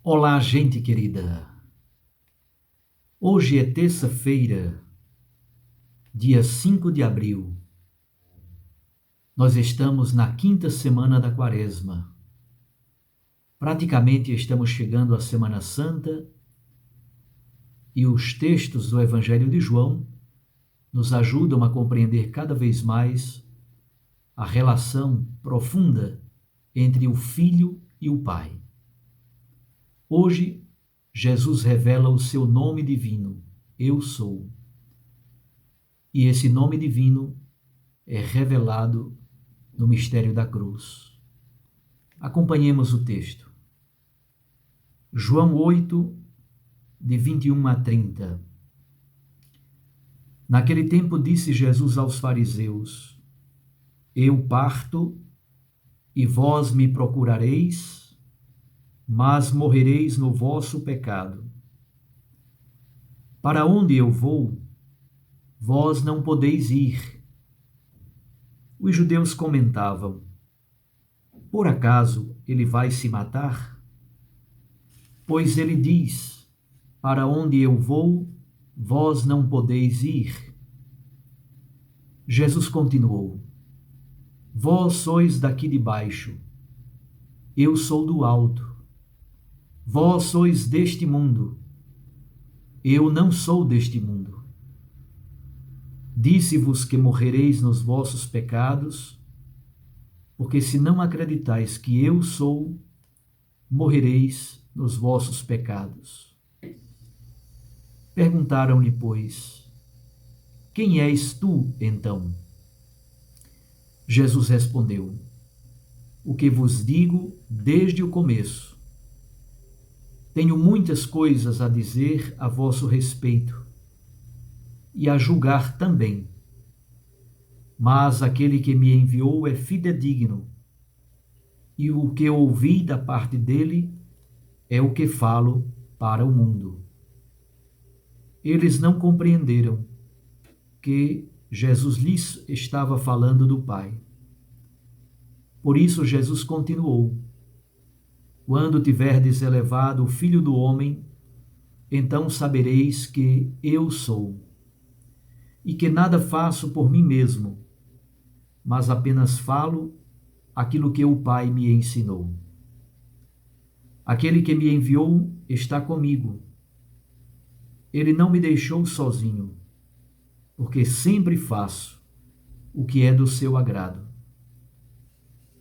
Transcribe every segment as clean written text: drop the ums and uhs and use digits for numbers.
Olá, gente querida. Hoje é terça-feira, dia 5 de abril. Nós estamos na quinta semana da Quaresma. Praticamente estamos chegando à Semana Santa e os textos do Evangelho de João nos ajudam a compreender cada vez mais a relação profunda entre o Filho e o Pai. Hoje, Jesus revela o seu nome divino, Eu Sou. E esse nome divino é revelado no mistério da cruz. Acompanhemos o texto. João 8, de 21 a 30. Naquele tempo disse Jesus aos fariseus: Eu parto e vós me procurareis, mas morrereis no vosso pecado. Para onde eu vou, vós não podeis ir. Os judeus comentavam: Por acaso ele vai se matar? Pois ele diz: Para onde eu vou, vós não podeis ir. Jesus continuou: Vós sois daqui de baixo, eu sou do alto. Vós sois deste mundo, eu não sou deste mundo. Disse-vos que morrereis nos vossos pecados, porque se não acreditais que eu sou, morrereis nos vossos pecados. Perguntaram-lhe, pois: Quem és tu, então? Jesus respondeu: O que vos digo desde o começo. Tenho muitas coisas a dizer a vosso respeito e a julgar também. Mas aquele que me enviou é fidedigno, e o que ouvi da parte dele é o que falo para o mundo. Eles não compreenderam que Jesus lhes estava falando do Pai. Por isso Jesus continuou: Quando tiverdes elevado o Filho do Homem, então sabereis que eu sou, e que nada faço por mim mesmo, mas apenas falo aquilo que o Pai me ensinou. Aquele que me enviou está comigo. Ele não me deixou sozinho, porque sempre faço o que é do seu agrado.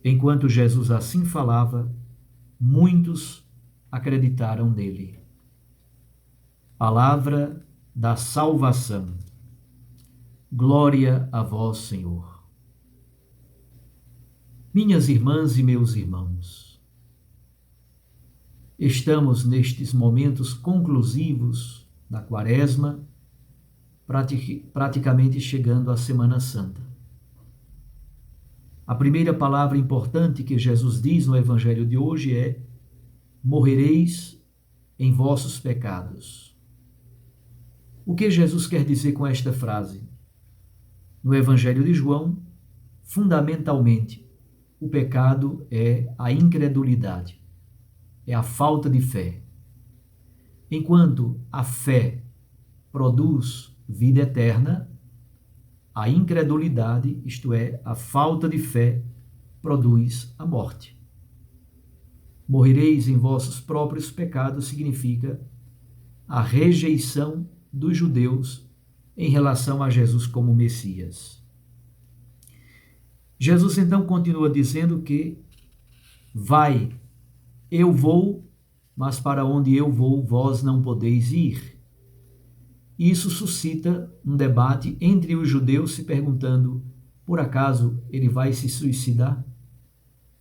Enquanto Jesus assim falava, muitos acreditaram nele. Palavra da salvação. Glória a vós, Senhor. Minhas irmãs e meus irmãos, estamos nestes momentos conclusivos da Quaresma, praticamente chegando à Semana Santa. A primeira palavra importante que Jesus diz no Evangelho de hoje é: morrereis em vossos pecados. O que Jesus quer dizer com esta frase? No Evangelho de João, fundamentalmente, o pecado é a incredulidade, é a falta de fé. Enquanto a fé produz vida eterna, a incredulidade, isto é, a falta de fé, produz a morte. Morrereis em vossos próprios pecados significa a rejeição dos judeus em relação a Jesus como Messias. Jesus então continua dizendo que eu vou, mas para onde eu vou, vós não podeis ir. Isso suscita um debate entre os judeus se perguntando: por acaso ele vai se suicidar?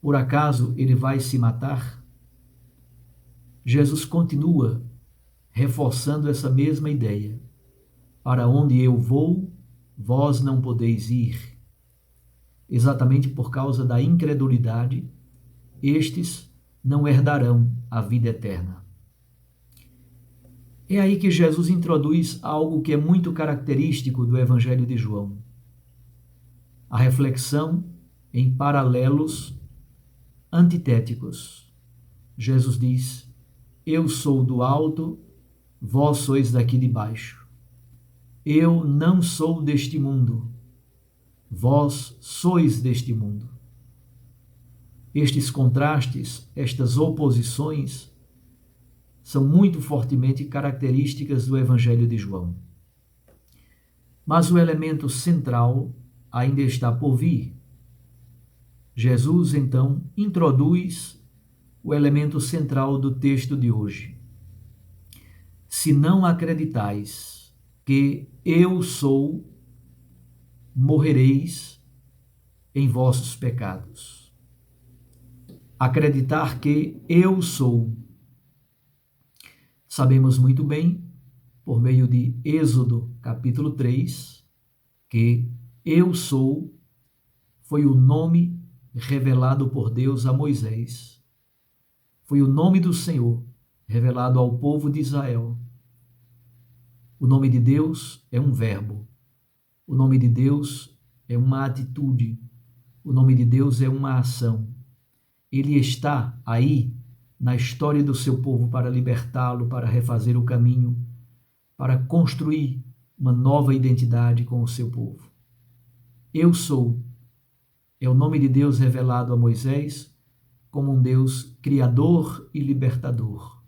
Por acaso ele vai se matar? Jesus continua reforçando essa mesma ideia. Para onde eu vou, vós não podeis ir. Exatamente por causa da incredulidade, estes não herdarão a vida eterna. É aí que Jesus introduz algo que é muito característico do Evangelho de João: a reflexão em paralelos antitéticos. Jesus diz: eu sou do alto, vós sois daqui de baixo. Eu não sou deste mundo, vós sois deste mundo. Estes contrastes, estas oposições, são muito fortemente características do Evangelho de João. Mas o elemento central ainda está por vir. Jesus, então, introduz o elemento central do texto de hoje. Se não acreditais que eu sou, morrereis em vossos pecados. Acreditar que eu sou. Sabemos muito bem, por meio de Êxodo, capítulo 3, que eu sou foi o nome revelado por Deus a Moisés. Foi o nome do Senhor revelado ao povo de Israel. O nome de Deus é um verbo. O nome de Deus é uma atitude. O nome de Deus é uma ação. Ele está aí na história do seu povo para libertá-lo, para refazer o caminho, para construir uma nova identidade com o seu povo. Eu sou é o nome de Deus revelado a Moisés como um Deus criador e libertador.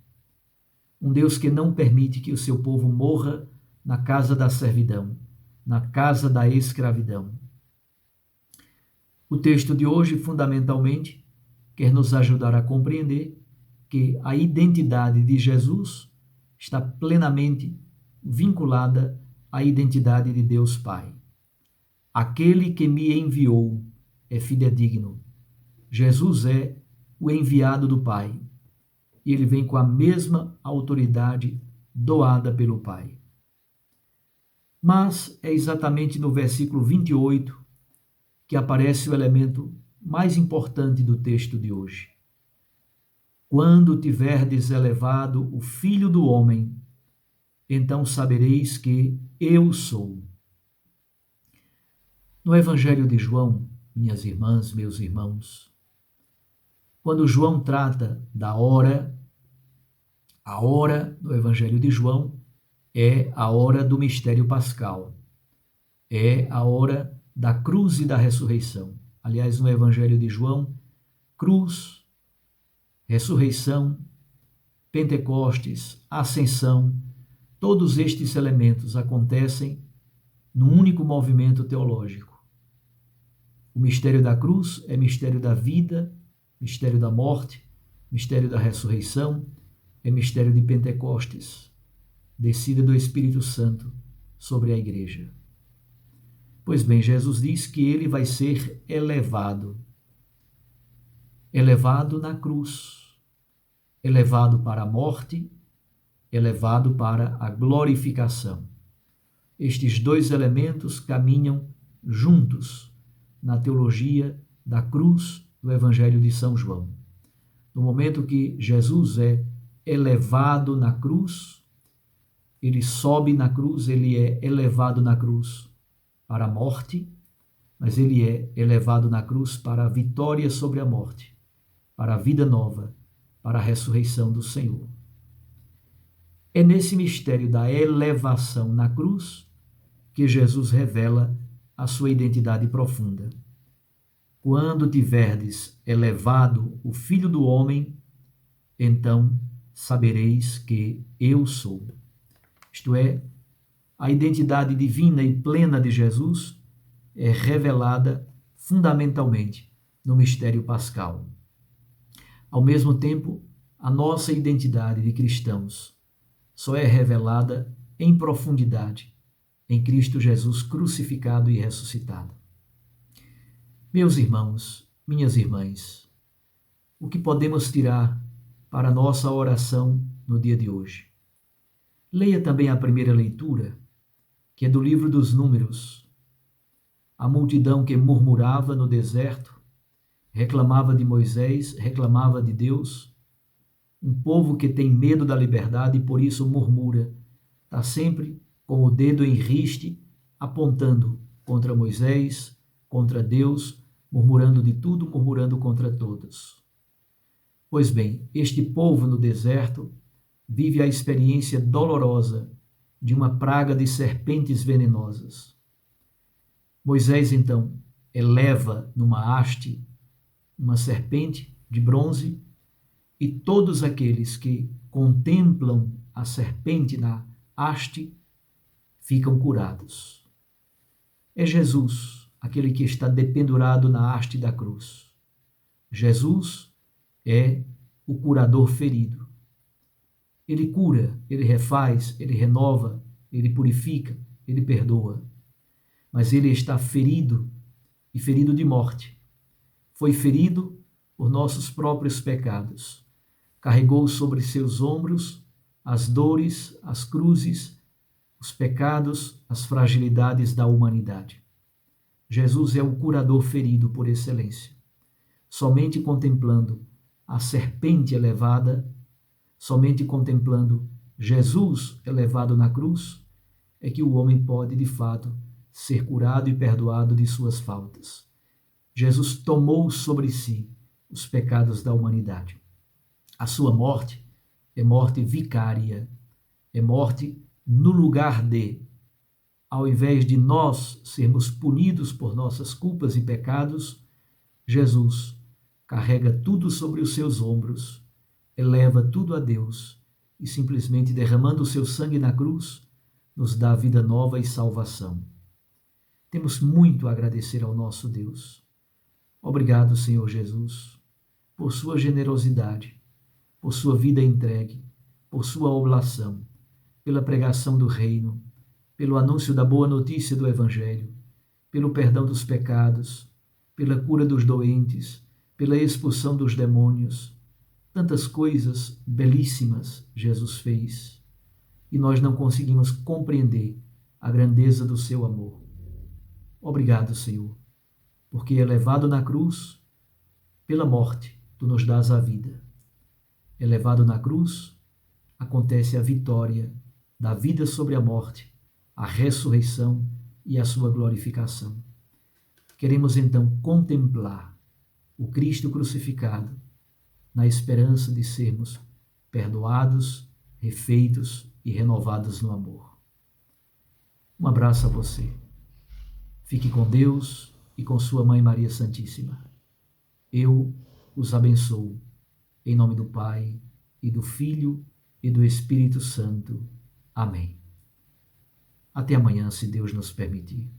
Um Deus que não permite que o seu povo morra na casa da servidão, na casa da escravidão. O texto de hoje, fundamentalmente, quer nos ajudar a compreender que a identidade de Jesus está plenamente vinculada à identidade de Deus Pai. Aquele que me enviou é fidedigno. Jesus é o enviado do Pai e ele vem com a mesma autoridade doada pelo Pai. Mas é exatamente no versículo 28 que aparece o elemento mais importante do texto de hoje. Quando tiverdes elevado o Filho do Homem, então sabereis que eu sou. No Evangelho de João, minhas irmãs, meus irmãos, quando João trata da hora, a hora do Evangelho de João é a hora do mistério pascal, é a hora da cruz e da ressurreição. Aliás, no Evangelho de João, cruz, ressurreição, Pentecostes, ascensão, todos estes elementos acontecem num único movimento teológico. O mistério da cruz é mistério da vida, mistério da morte, mistério da ressurreição, é mistério de Pentecostes, descida do Espírito Santo sobre a igreja. Pois bem, Jesus diz que ele vai ser elevado na cruz, elevado para a morte, elevado para a glorificação. Estes dois elementos caminham juntos na teologia da cruz do Evangelho de São João. No momento que Jesus é elevado na cruz, ele sobe na cruz, ele é elevado na cruz para a morte, mas ele é elevado na cruz para a vitória sobre a morte, para a vida nova, para a ressurreição do Senhor. É nesse mistério da elevação na cruz que Jesus revela a sua identidade profunda. Quando tiverdes elevado o Filho do Homem, então sabereis que eu sou. Isto é, a identidade divina e plena de Jesus é revelada fundamentalmente no mistério pascal. Ao mesmo tempo, a nossa identidade de cristãos só é revelada em profundidade em Cristo Jesus crucificado e ressuscitado. Meus irmãos, minhas irmãs, o que podemos tirar para a nossa oração no dia de hoje? Leia também a primeira leitura, que é do livro dos Números. A multidão que murmurava no deserto, reclamava de Moisés, reclamava de Deus. Um povo que tem medo da liberdade e por isso murmura, está sempre com o dedo em riste, apontando contra Moisés, contra Deus, murmurando de tudo, murmurando contra todos. Pois bem, este povo no deserto vive a experiência dolorosa de uma praga de serpentes venenosas. Moisés, então, eleva numa haste uma serpente de bronze e todos aqueles que contemplam a serpente na haste ficam curados. É Jesus, aquele que está dependurado na haste da cruz. Jesus é o curador ferido. Ele cura, ele refaz, ele renova, ele purifica, ele perdoa. Mas ele está ferido e ferido de morte. Foi ferido por nossos próprios pecados. Carregou sobre seus ombros as dores, as cruzes, os pecados, as fragilidades da humanidade. Jesus é o curador ferido por excelência. Somente contemplando a serpente elevada, somente contemplando Jesus elevado na cruz, é que o homem pode, de fato, ser curado e perdoado de suas faltas. Jesus tomou sobre si os pecados da humanidade. A sua morte é morte vicária, é morte no lugar de, ao invés de nós sermos punidos por nossas culpas e pecados, Jesus carrega tudo sobre os seus ombros, eleva tudo a Deus e simplesmente derramando o seu sangue na cruz, nos dá vida nova e salvação. Temos muito a agradecer ao nosso Deus. Obrigado, Senhor Jesus, por sua generosidade, por sua vida entregue, por sua oblação, pela pregação do reino, pelo anúncio da boa notícia do Evangelho, pelo perdão dos pecados, pela cura dos doentes, pela expulsão dos demônios. Tantas coisas belíssimas Jesus fez e nós não conseguimos compreender a grandeza do seu amor. Obrigado, Senhor, porque elevado na cruz, pela morte, tu nos dás a vida. Elevado na cruz, acontece a vitória da vida sobre a morte, a ressurreição e a sua glorificação. Queremos então contemplar o Cristo crucificado na esperança de sermos perdoados, refeitos e renovados no amor. Um abraço a você. Fique com Deus e com sua Mãe Maria Santíssima. Eu os abençoo, em nome do Pai, e do Filho, e do Espírito Santo. Amém. Até amanhã, se Deus nos permitir.